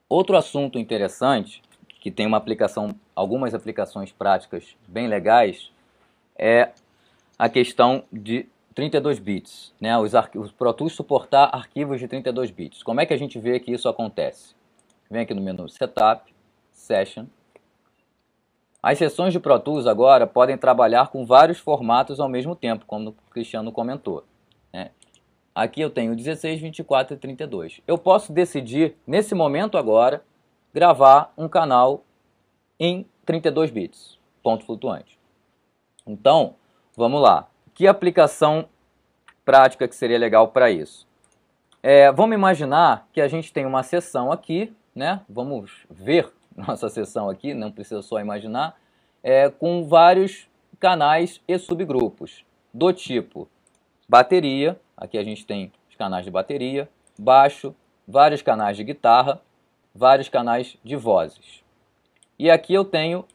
Outro assunto interessante, que tem uma aplicação, algumas aplicações práticas bem legais, é a questão de 32 bits, né? Os Pro Tools suportar arquivos de 32 bits. Como é que a gente vê que isso acontece? Vem aqui no menu Setup, Session. As sessões de Pro Tools agora podem trabalhar com vários formatos ao mesmo tempo, como o Cristiano comentou, né? Aqui eu tenho 16, 24 e 32. Eu posso decidir, nesse momento agora, gravar um canal em 32 bits, ponto flutuante. Então, vamos lá. Que aplicação prática que seria legal para isso? Vamos imaginar que a gente tem uma sessão aqui, né? Vamos ver nossa sessão aqui, não precisa só imaginar, com vários canais e subgrupos do tipo bateria. Aqui a gente tem os canais de bateria, baixo, vários canais de guitarra, vários canais de vozes. E aqui eu tenho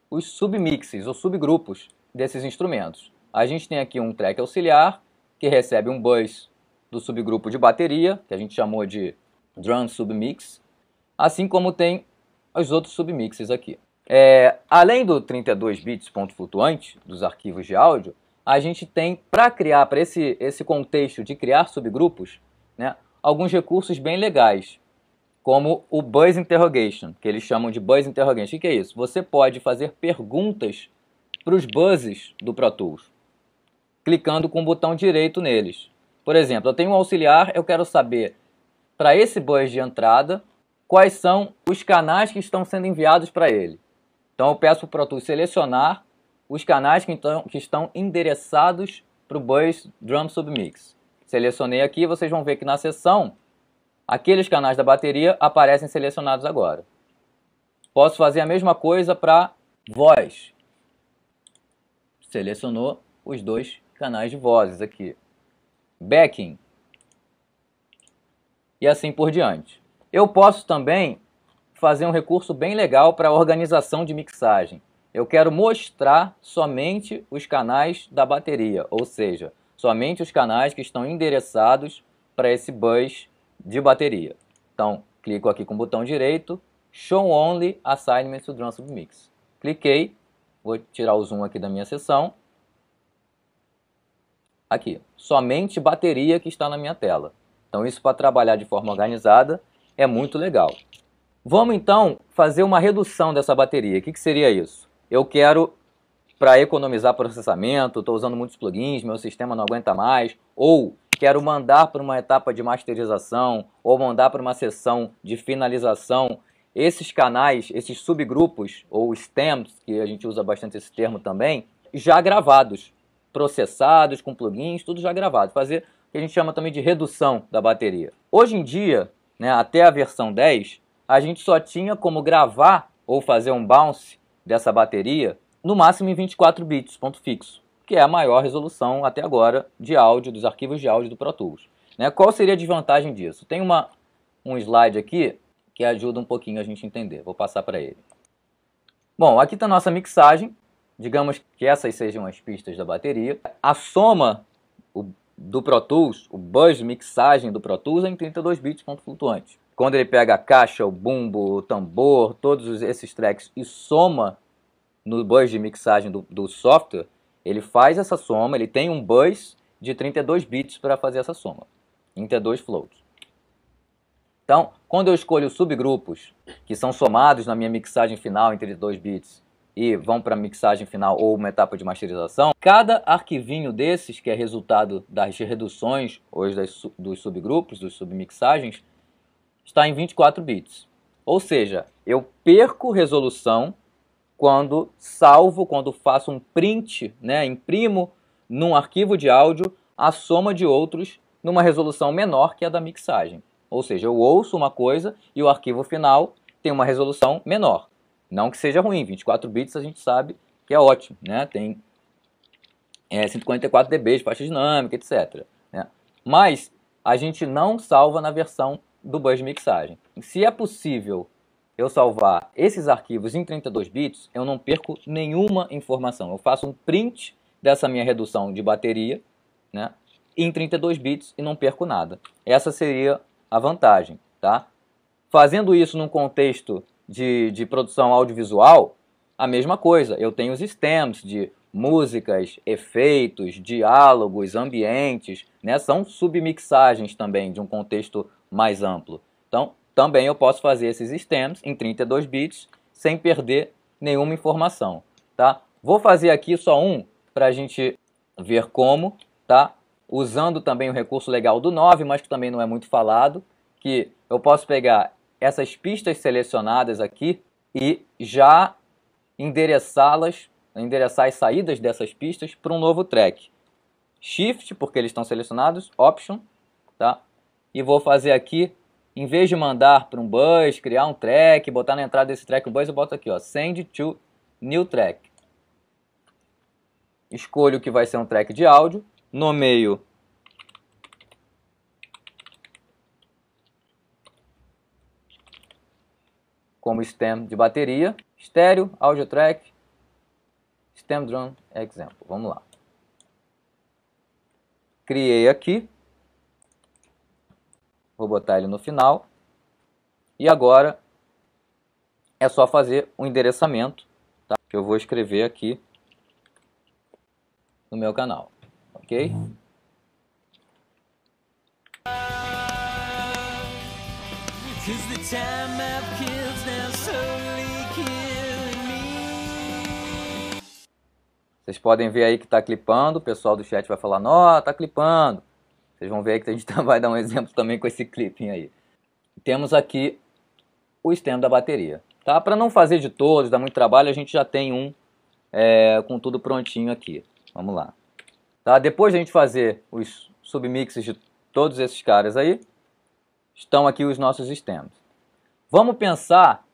os submixes ou subgrupos desses instrumentos. A gente tem aqui um track auxiliar que recebe um buzz do subgrupo de bateria, que a gente chamou de drum submix, assim como tem os outros submixes aqui. Além do 32 bits ponto flutuante dos arquivos de áudio, a gente tem, para criar, para esse contexto de criar subgrupos, né, alguns recursos bem legais, como o Buzz Interrogation, que eles chamam de Buzz Interrogation. O que é isso? Você pode fazer perguntas para os buzzes do Pro Tools, clicando com o botão direito neles. Por exemplo, eu tenho um auxiliar, eu quero saber, para esse buzz de entrada, quais são os canais que estão sendo enviados para ele. Então eu peço para o Pro Tools selecionar os canais que estão endereçados para o buzz Drum Submix. Selecionei aqui, vocês vão ver que na seção, aqueles canais da bateria aparecem selecionados agora. Posso fazer a mesma coisa para voz. Selecionou os dois canais de vozes aqui. Backing. E assim por diante. Eu posso também fazer um recurso bem legal para a organização de mixagem. Eu quero mostrar somente os canais da bateria, ou seja, somente os canais que estão endereçados para esse buzz de bateria. Então, clico aqui com o botão direito, Show Only Assignment to Drum Submix. Cliquei, vou tirar o zoom aqui da minha sessão. Aqui, somente bateria que está na minha tela. Então, isso para trabalhar de forma organizada é muito legal. Vamos então fazer uma redução dessa bateria. O que seria isso? Eu quero, para economizar processamento, estou usando muitos plugins, meu sistema não aguenta mais, ou quero mandar para uma etapa de masterização, ou mandar para uma sessão de finalização, esses canais, esses subgrupos, ou stems, que a gente usa bastante esse termo também, já gravados, processados, com plugins, tudo já gravado. Fazer o que a gente chama também de redução da bateria. Hoje em dia, né, até a versão 10, a gente só tinha como gravar ou fazer um bounce dessa bateria no máximo em 24 bits, ponto fixo, que é a maior resolução até agora de áudio, dos arquivos de áudio do Pro Tools. Né? Qual seria a desvantagem disso? Tem um slide aqui que ajuda um pouquinho a gente entender. Vou passar para ele. Bom, aqui está a nossa mixagem. Digamos que essas sejam as pistas da bateria. A soma do Pro Tools, o buzz mixagem do Pro Tools é em 32 bits, ponto flutuante. Quando ele pega a caixa, o bumbo, o tambor, todos esses tracks e soma no buzz de mixagem do software, ele faz essa soma, ele tem um buzz de 32 bits para fazer essa soma, 32 floats. Então, quando eu escolho subgrupos que são somados na minha mixagem final em 32 bits e vão para a mixagem final ou uma etapa de masterização, cada arquivinho desses, que é resultado das reduções ou dos subgrupos, dos submixagens, está em 24 bits. Ou seja, eu perco resolução quando salvo, quando faço um print, né, imprimo num arquivo de áudio a soma de outros numa resolução menor que a da mixagem. Ou seja, eu ouço uma coisa e o arquivo final tem uma resolução menor. Não que seja ruim, 24 bits a gente sabe que é ótimo, né? Tem 144 dB de faixa dinâmica, etc. Né? Mas a gente não salva na versão do bus de mixagem. Se é possível eu salvar esses arquivos em 32 bits, eu não perco nenhuma informação. Eu faço um print dessa minha redução de bateria, né, em 32 bits e não perco nada. Essa seria a vantagem, tá? Fazendo isso num contexto de produção audiovisual, a mesma coisa. Eu tenho os stems de músicas, efeitos, diálogos, ambientes, né? São submixagens também de um contexto mais amplo. Então, também eu posso fazer esses stems em 32 bits sem perder nenhuma informação, tá? Vou fazer aqui só um para a gente ver como, tá? Usando também o recurso legal do 9, mas que também não é muito falado, que eu posso pegar essas pistas selecionadas aqui e já endereçar as saídas dessas pistas para um novo track. Shift, porque eles estão selecionados, Option, tá? E vou fazer aqui, em vez de mandar para um bus, criar um track, botar na entrada desse track o bus, eu boto aqui, ó, Send to New Track. Escolho que vai ser um track de áudio, nomeio como stem de bateria, estéreo, audio track, stem drum example. Vamos lá. Criei aqui. Vou botar ele no final. E agora é só fazer um endereçamento, tá? Que eu vou escrever aqui no meu canal. Ok? Vocês podem ver aí que está clipando, o pessoal do chat vai falar, nó, tá clipando. Vocês vão ver aí que a gente vai dar um exemplo também com esse clipping aí. Temos aqui o stem da bateria, tá? Para não fazer de todos, dá muito trabalho, a gente já tem um com tudo prontinho aqui. Vamos lá. Tá? Depois de a gente fazer os submixes de todos esses caras aí, estão aqui os nossos stems. Vamos pensar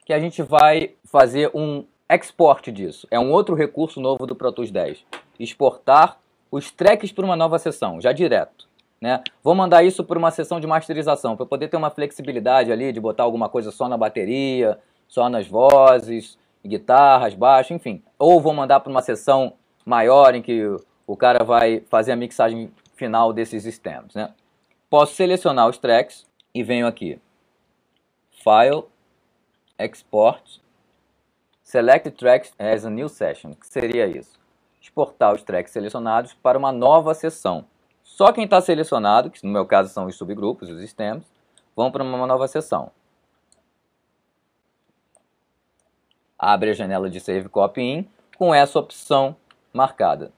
que a gente vai fazer um export disso. É um outro recurso novo do Pro Tools 10. Exportar os tracks para uma nova sessão, já direto. Né? Vou mandar isso para uma sessão de masterização, para poder ter uma flexibilidade ali de botar alguma coisa só na bateria, só nas vozes, guitarras, baixo, enfim. Ou vou mandar para uma sessão maior em que o cara vai fazer a mixagem final desses stems. Né? Posso selecionar os tracks e venho aqui. File, Export, Select Tracks as a New Session. O que seria isso? Exportar os tracks selecionados para uma nova sessão. Só quem está selecionado, que no meu caso são os subgrupos, os stems, vão para uma nova sessão. Abre a janela de Save Copy In com essa opção marcada.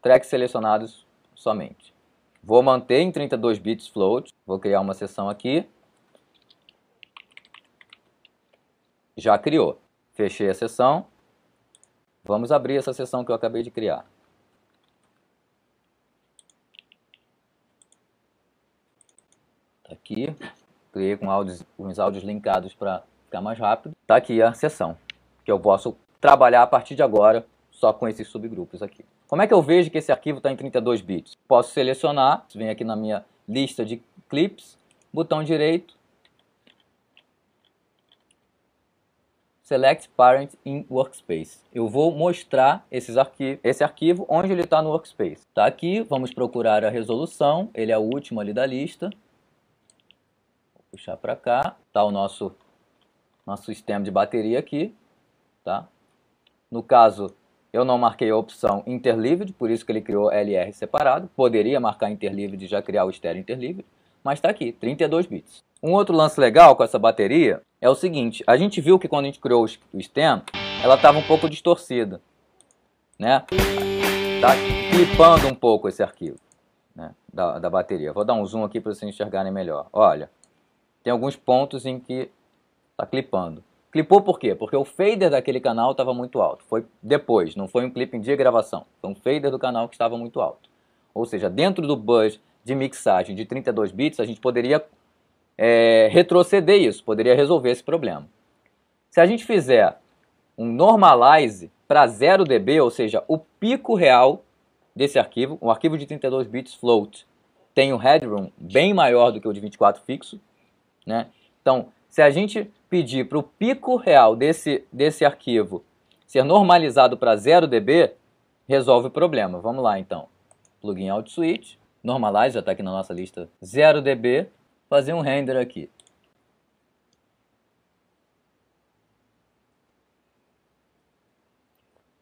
Tracks selecionados somente. Vou manter em 32 bits float. Vou criar uma sessão aqui. Já criou. Fechei a sessão. Vamos abrir essa sessão que eu acabei de criar. Tá aqui. Criei com uns áudios linkados para ficar mais rápido. Tá aqui a sessão, que eu posso trabalhar a partir de agora só com esses subgrupos aqui. Como é que eu vejo que esse arquivo está em 32 bits? Posso selecionar, vem aqui na minha lista de clips, botão direito, Select Parent in Workspace. Eu vou mostrar esse arquivo onde ele está no Workspace. Está aqui, vamos procurar a resolução, ele é o último ali da lista. Vou puxar para cá, está o nosso stem de bateria aqui. Tá? No caso, eu não marquei a opção Interleaved, por isso que ele criou LR separado. Poderia marcar Interleaved e já criar o estéreo Interleaved, mas está aqui, 32 bits. Um outro lance legal com essa bateria é o seguinte, a gente viu que quando a gente criou o stem, ela estava um pouco distorcida, né? Tá clipando um pouco esse arquivo, né, da bateria. Vou dar um zoom aqui para vocês enxergarem melhor. Olha, tem alguns pontos em que está clipando. Clipou por quê? Porque o fader daquele canal estava muito alto. Foi depois, não foi um clipping de gravação. Foi um fader do canal que estava muito alto. Ou seja, dentro do bus de mixagem de 32 bits, a gente poderia retroceder isso, poderia resolver esse problema. Se a gente fizer um normalize para 0 dB, ou seja, o pico real desse arquivo, o arquivo de 32 bits float tem um headroom bem maior do que o de 24 fixo, né? Então, se a gente pedir para o pico real desse arquivo ser normalizado para 0 dB, resolve o problema. Vamos lá então. Plugin Audio Switch, Normalize, já está aqui na nossa lista 0 dB, fazer um render aqui.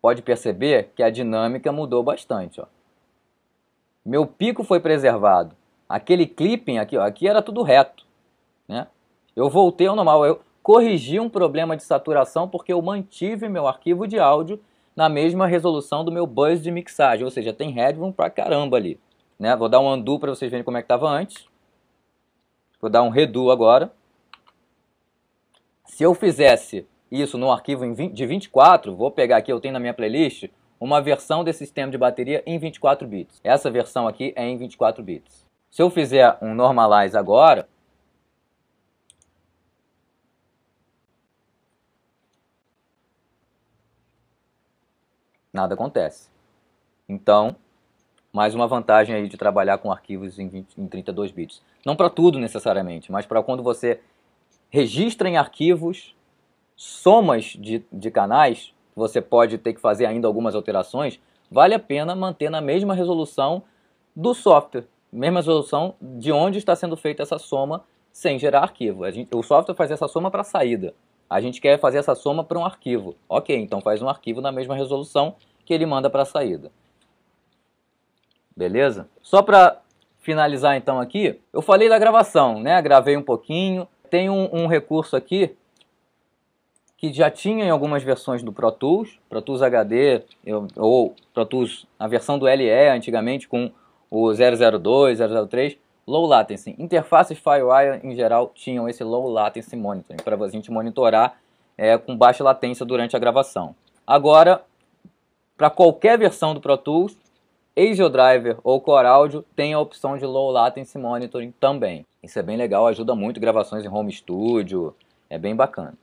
pode perceber que a dinâmica mudou bastante. Ó. Meu pico foi preservado. Aquele clipping aqui, ó, aqui era tudo reto. Né? Eu voltei ao normal. Eu corrigi um problema de saturação porque eu mantive meu arquivo de áudio na mesma resolução do meu bus de mixagem. Ou seja, tem headroom pra caramba ali. Né? Vou dar um undo para vocês verem como é que estava antes. Vou dar um redo agora. Se eu fizesse isso no arquivo de 24, vou pegar aqui, eu tenho na minha playlist, uma versão desse sistema de bateria em 24 bits. Essa versão aqui é em 24 bits. Se eu fizer um normalize agora, nada acontece. Então, mais uma vantagem aí de trabalhar com arquivos em 32 bits. Não para tudo necessariamente, mas para quando você registra em arquivos somas de canais, você pode ter que fazer ainda algumas alterações, vale a pena manter na mesma resolução do software, mesma resolução de onde está sendo feita essa soma sem gerar arquivo. O software faz essa soma para a saída, a gente quer fazer essa soma para um arquivo. Ok, então faz um arquivo na mesma resolução que ele manda para a saída. Beleza? Só para finalizar então aqui, eu falei da gravação, né? Gravei um pouquinho, tem um recurso aqui que já tinha em algumas versões do Pro Tools HD, ou Pro Tools, a versão do LE antigamente com o 002, 003, Low Latency. Interfaces FireWire em geral tinham esse Low Latency Monitoring, para a gente monitorar com baixa latência durante a gravação. Agora, para qualquer versão do Pro Tools, ASIO Driver ou Core Audio tem a opção de Low Latency Monitoring também. Isso é bem legal, ajuda muito gravações em home studio, é bem bacana.